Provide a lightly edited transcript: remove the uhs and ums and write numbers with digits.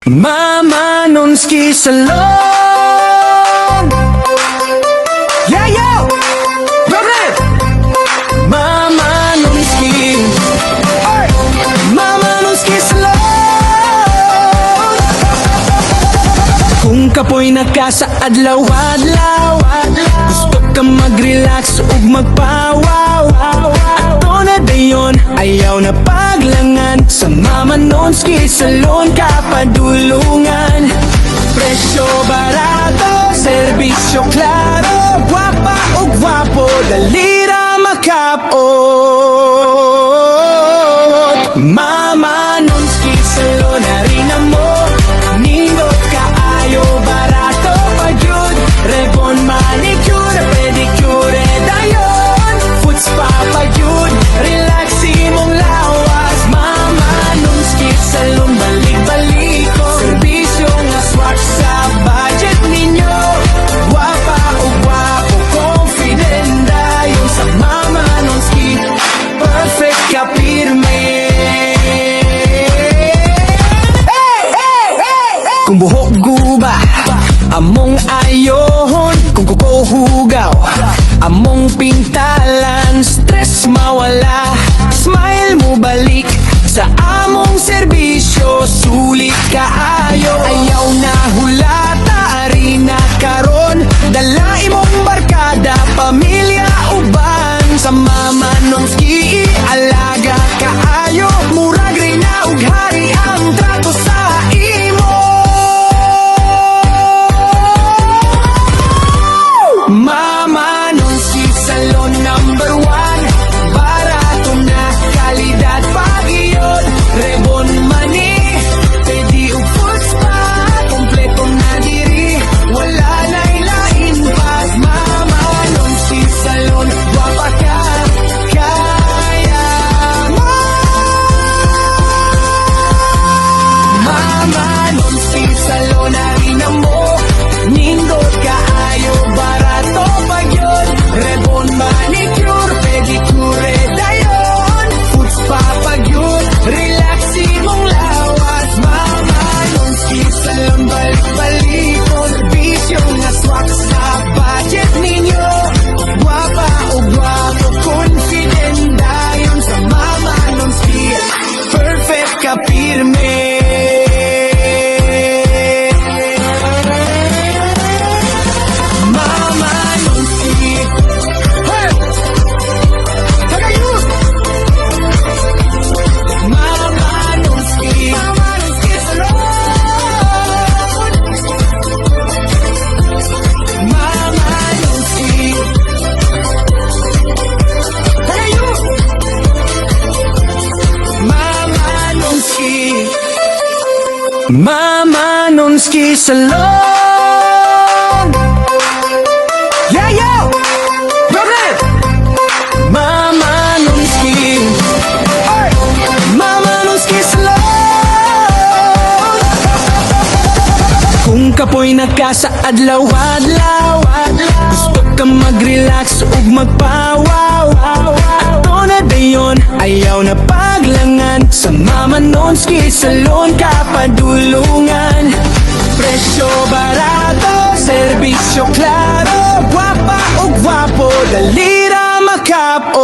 Mama Nonski Salon. Yeah, yo! Problem! Mama Nonski. Ay! Mama Nonski Salon. Kung kapoy nagkasaadlaw-adlaw, gusto ka mag-relax ug magpawaw, ato na dayon, ayaw na paglangan. Sa Mama Nonski Salon ka padulungan. Presyo barato, serbisyo klaro, gwapa o gwapo, dalira makapot. Mama Nonski Salon, harina mo, nindot kaayo, barato pagyud, rebon, manicure, pedicure, dayon, foot spa pagyud, relaxing mong lawas. Mama Nonski Salon, balik-baliko, serbisyo nga swak sa budget ninyo, gwapa o gwapo, confident dayon. Sa Mama Nonski, perfect ka pirme. Kung buhok guba, among ayohon. Kung kuko hugaw, among pintalan. Stress mawala, smile mo balik. Sa among serbisyo, sulit kaayo. Ayaw na hulata, arena karon. Dala imong barkada, pamilya uban. Sa Mama Nonski, alaga kaayo. Murag reyna ug hari ang trato sa imo. Mama Nonski Salon number 1. Barato na, kalidad pag-iyon. Rebon mani, pedi ug foot spa, kompleto na diri, wala na'y lain pa. Mama Nonski Salon, gwapa ka, kaya mo. Mama Nonski Salon, harina mo, nindot kaayo, barato pagyod, rebon, manicure, pedicure, dayon, foot spa pagyod, relaxing mong lawas. Mama Nonski Salon, balik-baliko, serbisyo nga swak sa budget ninyo, gwapa o gwapo, confident dayon. Sa Mama Nonski, perfect ka pirme. Mama Nonski, hey! Tagayus! Mama Nonski, Mama Nonski Salon. Mama Nonski, tagayus! Mama Nonski, Mama Nonski Salon. Yeah, yo! Problem! Mama Nonski. Ay! Mama Nonski Salon. Kung kapoy nagkasaadlaw-adlaw, gusto ka mag-relax ug magpawaw, ato na dayon, ayaw na paglangan. Sa Mama Nonski Salon ka padulungan. Presyo barato, serbisyo klaro, gwapa o gwapo, dalira makapot.